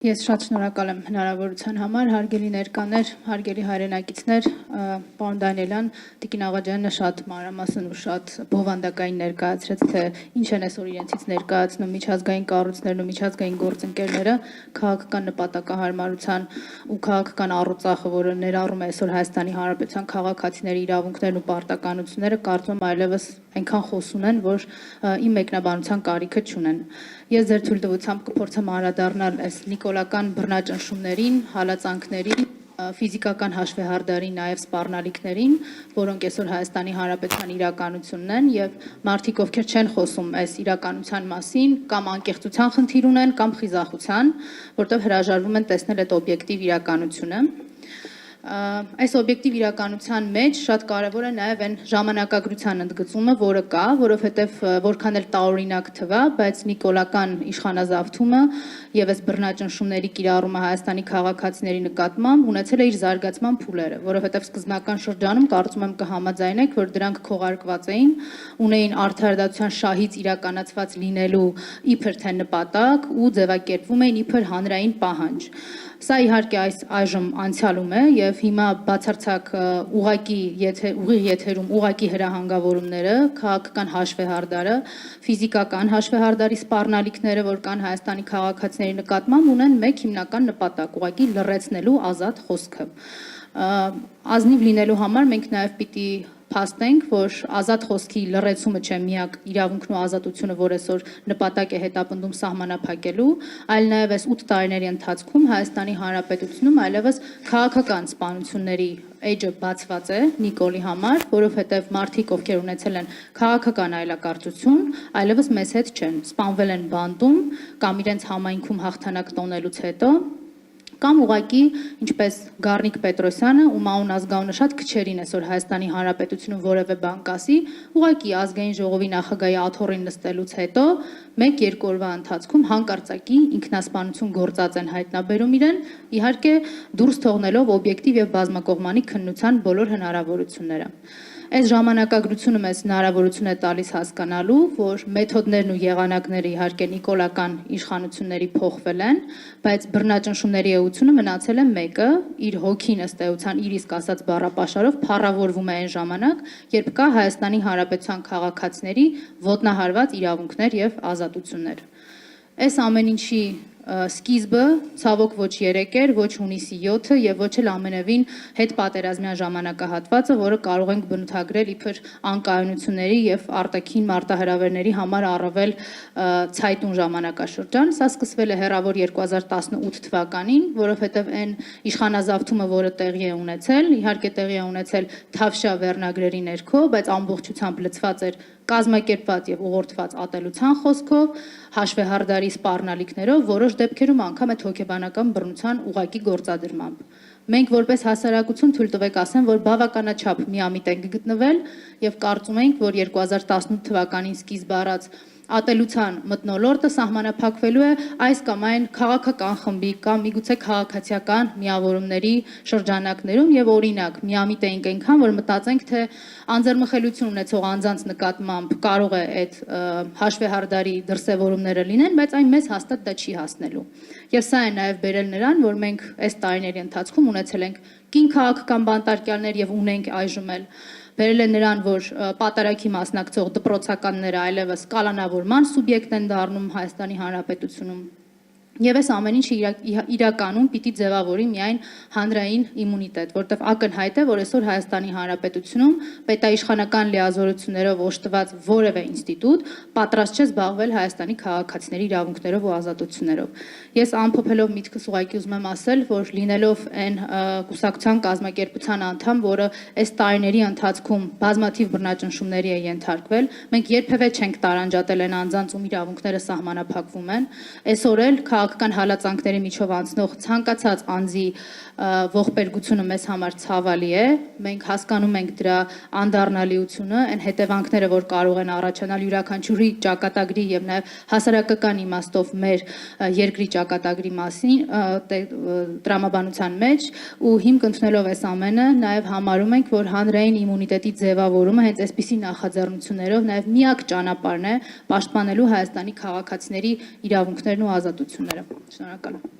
Ես շատ շնորհակալ եմ հնարավորության համար, հարգելի ներկաներ, հարգելի հայրենակիցներ, պարոն Դանիելյան, Տիկին Աղաջանյանը շատ մանրամասն ու շատ բովանդակային ներկայացրեց, թե ինչ են այսօր իրենցից ներկայացնում միջազգային կառույցներն ու միջազգային գործընկերները քաղաքական նպատակահարմարության ու քաղաքական առուծախը, որը ներառում է այսօր Հայաստանի Հանրապետության քաղաքացիների իրավունքներն ու պարտականությունները, կարծում եմ այլևս այնքան խոսուն են, որ իմ մեկնաբանության կարիքը չունեն։ Ես ձեր թույլտվությամբ կփորձեմ անդրադառնալ այս նիկոլական բռնաճնշումներին, հալածանքներին, ֆիզիկական հաշվեհարդարին, նաև սպառնալիքներին, որոնք այսօր Հայաստանի Հանրապետության իրականությունն են, եւ մարդիկ, ովքեր չեն խոսում այս իրականության մասին, կամ անկեղծության խնդիր ունեն, կամ խիզախության, որտեղ հրաժարվում են տեսնել այդ օբյեկտիվ իրականությունը։ Այս օբյեկտիվ իրականության մեջ շատ կարևոր է նաև այն ժամանակագրության ընդգծումը, որը կա, որովհետև որքան էլ տարօրինակ թվա, բայց նիկոլական իշխանազավթումը եւ այս բռնաճնշումների կիրառումը Հայաստանի քաղաքացիների նկատմամբ ունեցել է իր զարգացման փուլերը, որովհետև սկզբնական շրջանում կարծում եմ կհամաձայնեք, որ դրանք քողարկված էին, ունեին արդարադատության շահից իրականացված լինելու իբր թե նպատակ ու ձևակերպվում էին իբր հանրային պահանջ։ Սա իհարկե այժմ անցյալում է եւ հիմա բացարձակ ուղիղ եթերում ուղակի հրահանգավորումները, քաղաքական հաշվեհարդարը, ֆիզիկական հաշվեհարդարի սպառնալիքները, որ կան Հայաստանի քաղաքացիների նկատմամբ, ունեն մեկ հիմնական նպատակ՝ ուղակի լռեցնելու ազատ խոսքը։ Ազնիվ լինելու համար մենք նաև պիտի փաստենք, որ ազատ խոսքի լռեցումը չէ միակ իրավունքն ու ազատությունը, որ այսօր նպատակ է հետապնդում սահմանափակելու, այլ նաև այս 8 տարիների ընթացքում Հայաստանի Հանրապետությունում այլևս քաղաքական սպանությունների էջը բացված է Նիկոլի համար, որովհետև մարդիկ, ովքեր ունեցել են քաղաքական այլակարծություն, այլևս մեզ հետ չեն, սպանվել են բանտում կամ իրենց համայնքում հաղթանակ տոնելուց հետո, կամ ուղղակի, ինչպես Գառնիկ Պետրոսյանը, ում անուն ազգանունը շատ քչերին այսօր Հայաստանի Հանրապետությունում որևէ բան կասի, ուղղակի ազգային ժողովի նախագահի աթոռին նստելուց հետո 1-2 օրվա ընթացքում հանկարծակի ինքնասպանություն գործած են հայտնաբերում իրեն, իհարկե դուրս թողնելով օբյեկտիվ եւ բազմակողմանի քննության բոլոր հնարավորությունները։ Այս ժամանակագրությունը մեզ հնարավորություն է տալիս հասկանալու, որ մեթոդներն ու եղանակները իհարկե նիկոլական իշխանությունների փոխվել են, բայց բռնաճնշումների էությունը մնացել է մեկը, իր հոգին ըստ էության իր իսկ ասած բառապաշարով փառավորվում է այն ժամանակ, երբ կա Հայաստանի Հանրապետության քաղաքացիների ոտնահարված իրավունքներ եւ ազատություններ։ Այս ամեն ինչի սկիզբը ցավոք ոչ 3 էր, ոչ հունիսի 7-ը եւ ոչ էլ ամենևին հետպատերազմյան ժամանակահատվածը, որը կարող ենք բնութագրել իբր անկայունությունների եւ արտաքին մարտահրավերների համար առավել ցայտուն ժամանակաշրջան։ Սա սկսվել է հեռավոր 2018 թվականին, որովհետեւ այն իշխանազավթումը, որը տեղի է ունեցել, իհարկե տեղի է ունեցել Թավշյա վերնագրերի ներքո, բայց ամբողջությամբ լցված էր կազմակերպված եւ ուղղորդված ատելության խոսքով, հաշվեհարդարի սպառնալիքներով, որոշ դեպքերում անգամ այդ հոգեբանական բռնության ուղղակի գործադրմամբ։ Մենք որպես հասարակություն թույլ տվեք ասեմ, որ բավականաչափ միամիտ ենք գտնվել եւ կարծում ենք, որ 2018 թվականին սկիզբ առած ատելության մթնոլորտը սահմանափակվելու է այս կամ այն քաղաքական խմբի կամ միգուցե քաղաքացիական միավորումների շրջանակներում եւ օրինակ միամիտ էինք այնքան, որ մտածենք, թե անձեռմխելիություն ունեցող անձանց նկատմամբ կարող է այդ հաշվեհարդարի դրսևորումները լինեն, բայց այն մեզ հաստատ դա չի հասնելու։ Եվ սա է նաև բերել նրան, որ մենք այս տարիների ընթացքում ունեցել ենք կին քաղաքական բանտարկյալներ եւ ունենք այժմ էլ բերել է նրան, որ պատարագի մասնակցող դպրոցականները այլևս կալանավորման սուբյեկտ են դառնում Հայաստանի Հանրապետությունում։ Եվ այս ամեն ինչը իրականում պիտի ձևավորի միայն հանրային իմունիտետ, որտեղ ակնհայտ է, որ այսօր Հայաստանի Հանրապետությունում պետաիշխանական լիազորություններով օժտված որևէ ինստիտուտ պատրաստ չէ զբաղվել Հայաստանի քաղաքացիների իրավունքներով ու ազատություններով։ Ես ամփոփելով միտքս ուղղակի ուզում եմ ասել, որ լինելով այն կուսակցության կազմակերպության անդամ, որը այս տարիների ընթացքում բազմաթիվ բռնաճնշումների է ենթարկվել, մենք երբևէ չենք տարանջատել այն անձանց, ում իրավունքները սահմանափակվում են, այսօր էլ քաղաքական հալածանքների միջով անցնող ցանկացած անձի ողբերգությունը մեզ համար ցավալի է, մենք հասկանում ենք դրա անդառնալիությունը, այն հետևանքները, որ կարող են առաջանալ յուրաքանչյուրի ճակատագրի եւ նաեւ հասարակական իմաստով մեր երկրի ճակատագրի մասին տրամաբանության մեջ ու հիմք ընդունելով այս ամենը նաեւ համարում ենք, որ հանրային իմունիտետի ձևավորումը հենց այսպիսի նախաձեռնություններով նաեւ միակ ճանապարհն է պաշտպանելու Հայաստանի քաղաքացիների իրավունքներն ու ազատությունները։ Շնորհակալ եմ։